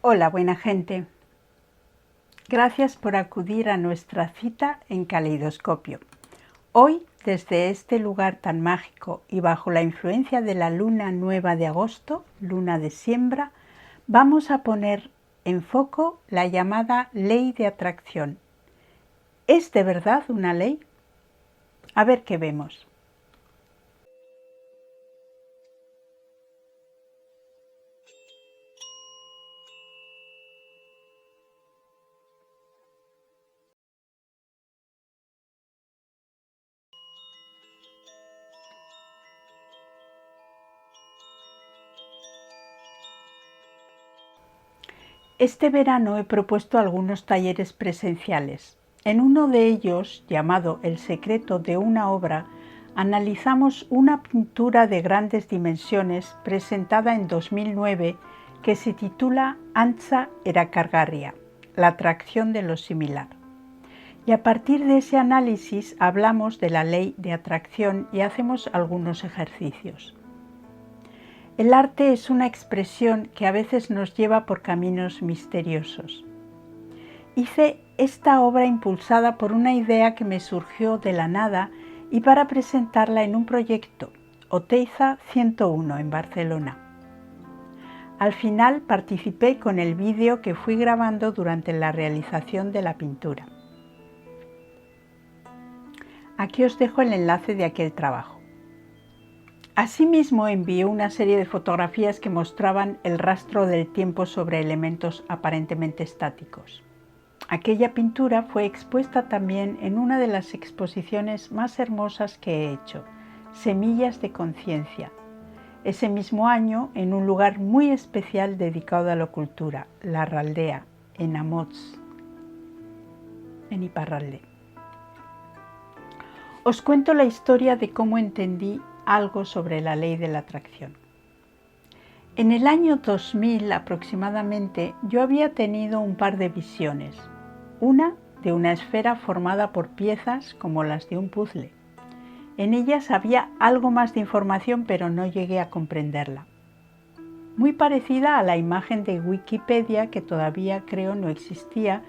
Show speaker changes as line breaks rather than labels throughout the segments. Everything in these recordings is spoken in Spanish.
Hola, buena gente. Gracias por acudir a nuestra cita en Caleidoscopio. Hoy, desde este lugar tan mágico y bajo la influencia de la luna nueva de agosto, luna de siembra, vamos a poner en foco la llamada ley de atracción. ¿Es de verdad una ley? A ver qué vemos. Este verano he propuesto algunos talleres presenciales. En uno de ellos, llamado El secreto de una obra, analizamos una pintura de grandes dimensiones presentada en 2009 que se titula Antza erakargarria, la atracción de lo similar. Y a partir de ese análisis hablamos de la ley de atracción y hacemos algunos ejercicios. El arte es una expresión que a veces nos lleva por caminos misteriosos. Hice esta obra impulsada por una idea que me surgió de la nada y para presentarla en un proyecto, Oteiza 101 en Barcelona. Al final participé con el vídeo que fui grabando durante la realización de la pintura. Aquí os dejo el enlace de aquel trabajo. Asimismo, envié una serie de fotografías que mostraban el rastro del tiempo sobre elementos aparentemente estáticos. Aquella pintura fue expuesta también en una de las exposiciones más hermosas que he hecho, Semillas de Conciencia. Ese mismo año, en un lugar muy especial dedicado a la cultura, La Raldea, en Amots, en Iparralde. Os cuento la historia de cómo entendí algo sobre la ley de la atracción. En el año 2000 aproximadamente yo había tenido un par de visiones, una de una esfera formada por piezas como las de un puzzle. En ellas había algo más de información pero no llegué a comprenderla. Muy parecida a la imagen de Wikipedia que todavía creo no existía,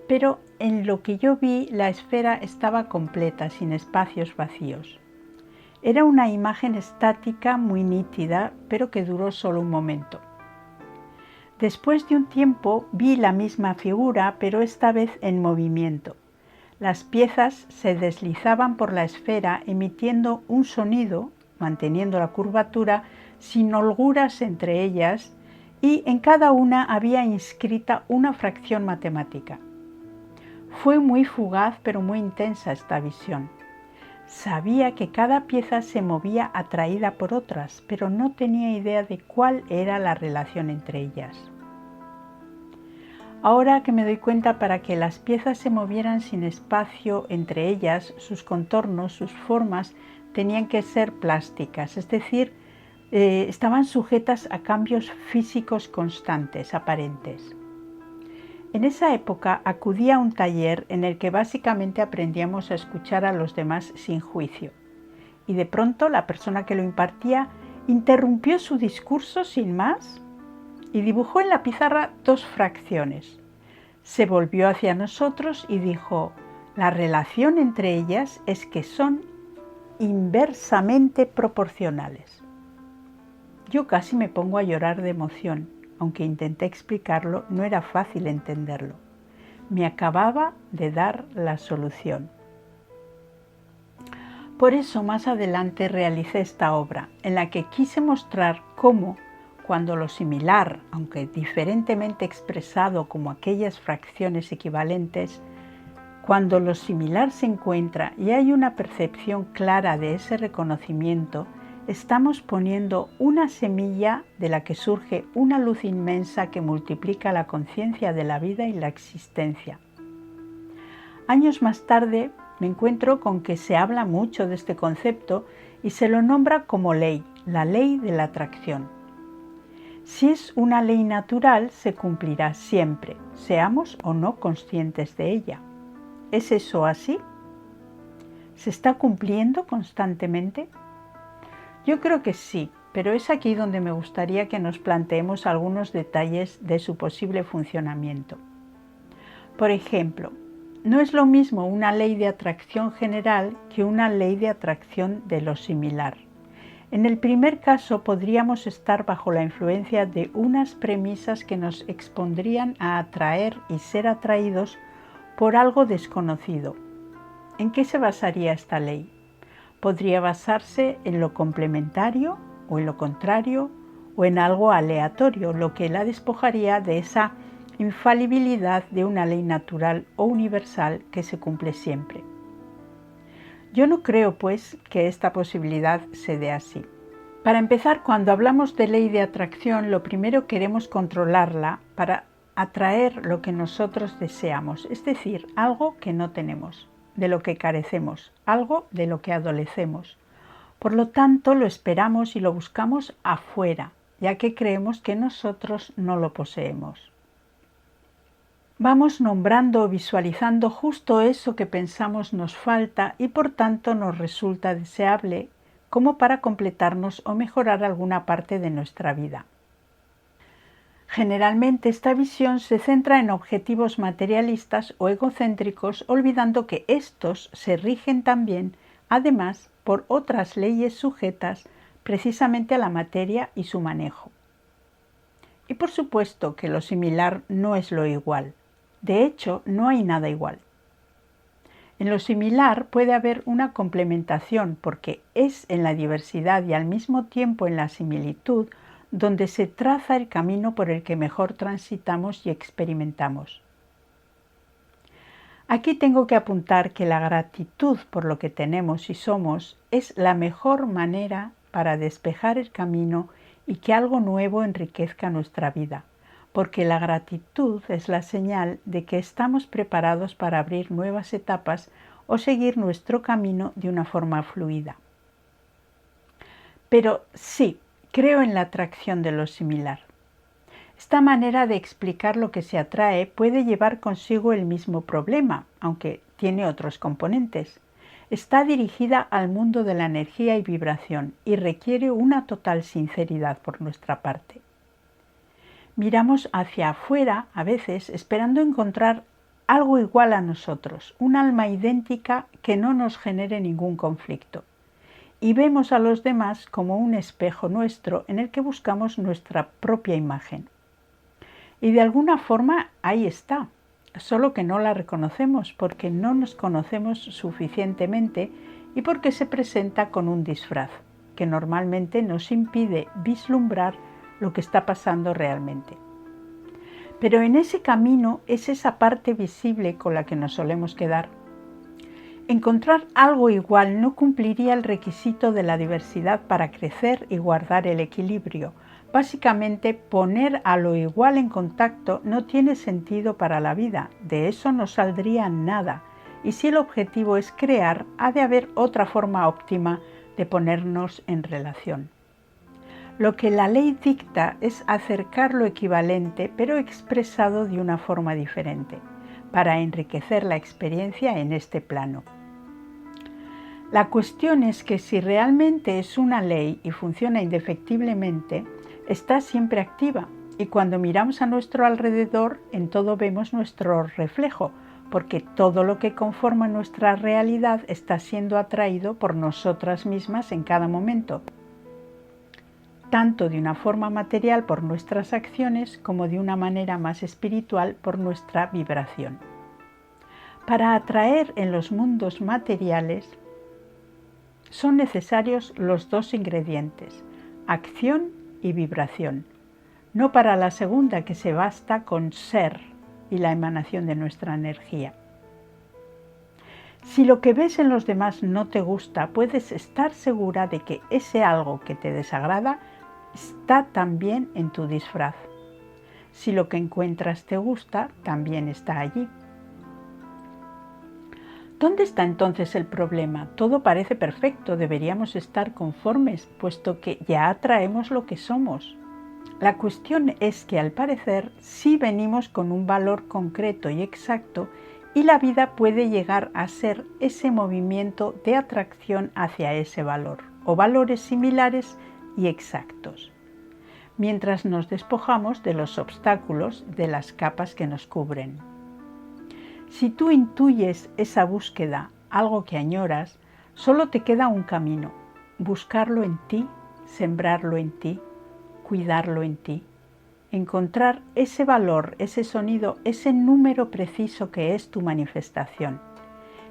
pero en lo que yo vi la esfera estaba completa, sin espacios vacíos. Era una imagen estática muy nítida, pero que duró solo un momento. Después de un tiempo vi la misma figura, pero esta vez en movimiento. Las piezas se deslizaban por la esfera emitiendo un sonido, manteniendo la curvatura, sin holguras entre ellas, y en cada una había inscrita una fracción matemática. Fue muy fugaz pero muy intensa esta visión. Sabía que cada pieza se movía atraída por otras, pero no tenía idea de cuál era la relación entre ellas. Ahora que me doy cuenta, para que las piezas se movieran sin espacio entre ellas, sus contornos, sus formas, tenían que ser plásticas, es decir, estaban sujetas a cambios físicos constantes, aparentes. En esa época acudí a un taller en el que básicamente aprendíamos a escuchar a los demás sin juicio. Y de pronto la persona que lo impartía interrumpió su discurso sin más y dibujó en la pizarra dos fracciones. Se volvió hacia nosotros y dijo: la relación entre ellas es que son inversamente proporcionales. Yo casi me pongo a llorar de emoción. Aunque intenté explicarlo, no era fácil entenderlo. Me acababa de dar la solución. Por eso más adelante realicé esta obra, en la que quise mostrar cómo, cuando lo similar, aunque diferentemente expresado como aquellas fracciones equivalentes, cuando lo similar se encuentra y hay una percepción clara de ese reconocimiento, estamos poniendo una semilla de la que surge una luz inmensa que multiplica la conciencia de la vida y la existencia. Años más tarde me encuentro con que se habla mucho de este concepto y se lo nombra como ley, la ley de la atracción. Si es una ley natural, se cumplirá siempre, seamos o no conscientes de ella. ¿Es eso así? ¿Se está cumpliendo constantemente? Yo creo que sí, pero es aquí donde me gustaría que nos planteemos algunos detalles de su posible funcionamiento. Por ejemplo, no es lo mismo una ley de atracción general que una ley de atracción de lo similar. En el primer caso podríamos estar bajo la influencia de unas premisas que nos expondrían a atraer y ser atraídos por algo desconocido. ¿En qué se basaría esta ley? Podría basarse en lo complementario o en lo contrario o en algo aleatorio, lo que la despojaría de esa infalibilidad de una ley natural o universal que se cumple siempre. Yo no creo, pues, que esta posibilidad se dé así. Para empezar, cuando hablamos de ley de atracción, lo primero queremos controlarla para atraer lo que nosotros deseamos, es decir, algo que no tenemos, de lo que carecemos, algo de lo que adolecemos. Por lo tanto, lo esperamos y lo buscamos afuera, ya que creemos que nosotros no lo poseemos. Vamos nombrando o visualizando justo eso que pensamos nos falta y por tanto nos resulta deseable, como para completarnos o mejorar alguna parte de nuestra vida. Generalmente esta visión se centra en objetivos materialistas o egocéntricos, olvidando que estos se rigen también, además, por otras leyes sujetas precisamente a la materia y su manejo. Y por supuesto que lo similar no es lo igual. De hecho, no hay nada igual. En lo similar puede haber una complementación porque es en la diversidad y al mismo tiempo en la similitud donde se traza el camino por el que mejor transitamos y experimentamos. Aquí tengo que apuntar que la gratitud por lo que tenemos y somos es la mejor manera para despejar el camino y que algo nuevo enriquezca nuestra vida, porque la gratitud es la señal de que estamos preparados para abrir nuevas etapas o seguir nuestro camino de una forma fluida. Pero sí, creo en la atracción de lo similar. Esta manera de explicar lo que se atrae puede llevar consigo el mismo problema, aunque tiene otros componentes. Está dirigida al mundo de la energía y vibración y requiere una total sinceridad por nuestra parte. Miramos hacia afuera a veces esperando encontrar algo igual a nosotros, un alma idéntica que no nos genere ningún conflicto. Y vemos a los demás como un espejo nuestro en el que buscamos nuestra propia imagen. Y de alguna forma ahí está, solo que no la reconocemos porque no nos conocemos suficientemente y porque se presenta con un disfraz, que normalmente nos impide vislumbrar lo que está pasando realmente. Pero en ese camino es esa parte visible con la que nos solemos quedar. Encontrar algo igual no cumpliría el requisito de la diversidad para crecer y guardar el equilibrio. Básicamente, poner a lo igual en contacto no tiene sentido para la vida, de eso no saldría nada. Y si el objetivo es crear, ha de haber otra forma óptima de ponernos en relación. Lo que la ley dicta es acercar lo equivalente, pero expresado de una forma diferente, para enriquecer la experiencia en este plano. La cuestión es que si realmente es una ley y funciona indefectiblemente, está siempre activa y cuando miramos a nuestro alrededor en todo vemos nuestro reflejo, porque todo lo que conforma nuestra realidad está siendo atraído por nosotras mismas en cada momento, tanto de una forma material por nuestras acciones como de una manera más espiritual por nuestra vibración. Para atraer en los mundos materiales son necesarios los dos ingredientes, acción y vibración, no para la segunda que se basta con ser y la emanación de nuestra energía. Si lo que ves en los demás no te gusta, puedes estar segura de que ese algo que te desagrada está también en tu disfraz. Si lo que encuentras te gusta, también está allí. ¿Dónde está entonces el problema? Todo parece perfecto, deberíamos estar conformes, puesto que ya atraemos lo que somos. La cuestión es que al parecer sí venimos con un valor concreto y exacto y la vida puede llegar a ser ese movimiento de atracción hacia ese valor o valores similares y exactos, mientras nos despojamos de los obstáculos, de las capas que nos cubren. Si tú intuyes esa búsqueda, algo que añoras, solo te queda un camino: buscarlo en ti, sembrarlo en ti, cuidarlo en ti, encontrar ese valor, ese sonido, ese número preciso que es tu manifestación.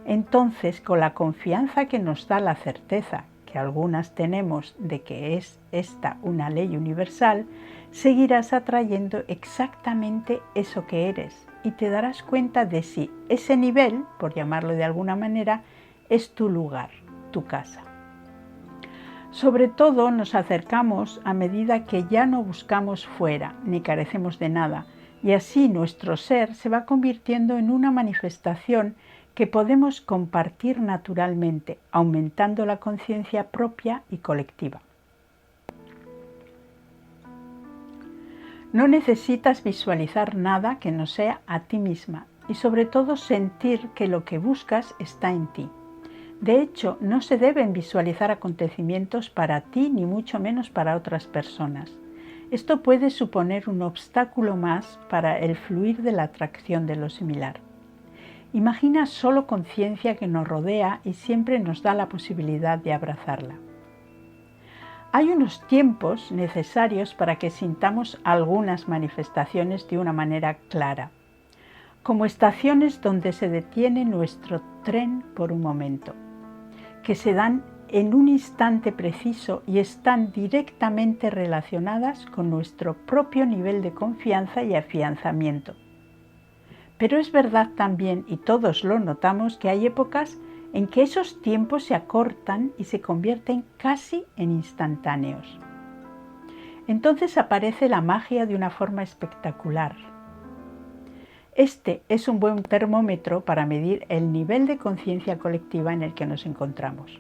Entonces, con la confianza que nos da la certeza, que algunas tenemos, de que es esta una ley universal, seguirás atrayendo exactamente eso que eres y te darás cuenta de si ese nivel, por llamarlo de alguna manera, es tu lugar, tu casa. Sobre todo nos acercamos a medida que ya no buscamos fuera ni carecemos de nada, y así nuestro ser se va convirtiendo en una manifestación que podemos compartir naturalmente, aumentando la conciencia propia y colectiva. No necesitas visualizar nada que no sea a ti misma y sobre todo sentir que lo que buscas está en ti. De hecho, no se deben visualizar acontecimientos para ti ni mucho menos para otras personas. Esto puede suponer un obstáculo más para el fluir de la atracción de lo similar. Imagina solo conciencia que nos rodea y siempre nos da la posibilidad de abrazarla. Hay unos tiempos necesarios para que sintamos algunas manifestaciones de una manera clara, como estaciones donde se detiene nuestro tren por un momento, que se dan en un instante preciso y están directamente relacionadas con nuestro propio nivel de confianza y afianzamiento. Pero es verdad también, y todos lo notamos, que hay épocas en que esos tiempos se acortan y se convierten casi en instantáneos. Entonces aparece la magia de una forma espectacular. Este es un buen termómetro para medir el nivel de conciencia colectiva en el que nos encontramos.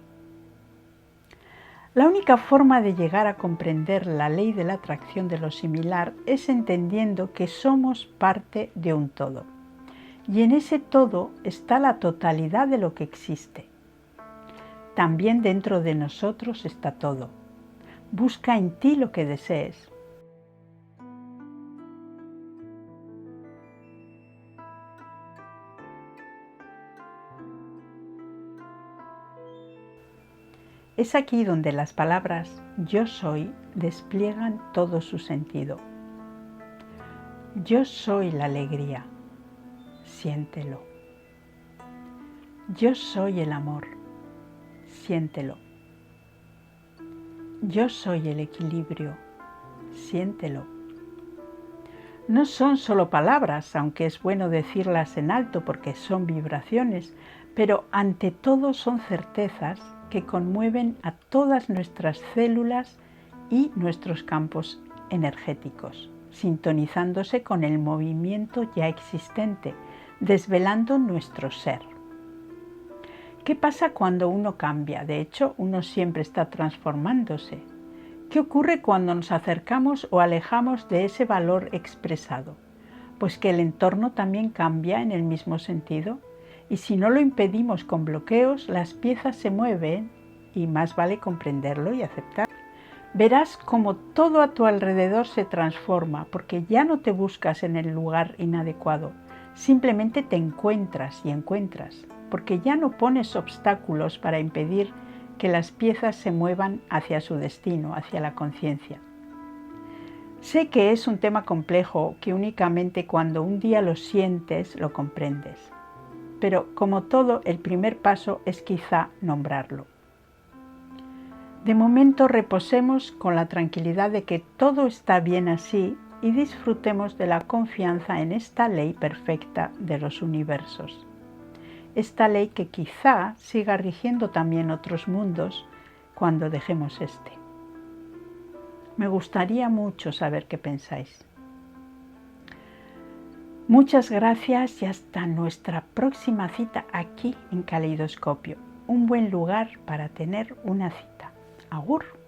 La única forma de llegar a comprender la ley de la atracción de lo similar es entendiendo que somos parte de un todo. Y en ese todo está la totalidad de lo que existe. También dentro de nosotros está todo. Busca en ti lo que desees. Es aquí donde las palabras yo soy despliegan todo su sentido. Yo soy la alegría. Siéntelo. Yo soy el amor. Siéntelo. Yo soy el equilibrio. Siéntelo. No son solo palabras, aunque es bueno decirlas en alto porque son vibraciones, pero ante todo son certezas que conmueven a todas nuestras células y nuestros campos energéticos, sintonizándose con el movimiento ya existente, desvelando nuestro ser. ¿Qué pasa cuando uno cambia? De hecho, uno siempre está transformándose. ¿Qué ocurre cuando nos acercamos o alejamos de ese valor expresado? Pues que el entorno también cambia en el mismo sentido. Y si no lo impedimos con bloqueos, las piezas se mueven y más vale comprenderlo y aceptar. Verás cómo todo a tu alrededor se transforma porque ya no te buscas en el lugar inadecuado, simplemente te encuentras y encuentras, porque ya no pones obstáculos para impedir que las piezas se muevan hacia su destino, hacia la conciencia. Sé que es un tema complejo que únicamente cuando un día lo sientes lo comprendes. Pero como todo, el primer paso es quizá nombrarlo. De momento reposemos con la tranquilidad de que todo está bien así y disfrutemos de la confianza en esta ley perfecta de los universos. Esta ley que quizá siga rigiendo también otros mundos cuando dejemos este. Me gustaría mucho saber qué pensáis. Muchas gracias y hasta nuestra próxima cita aquí en Caleidoscopio, un buen lugar para tener una cita. Agur.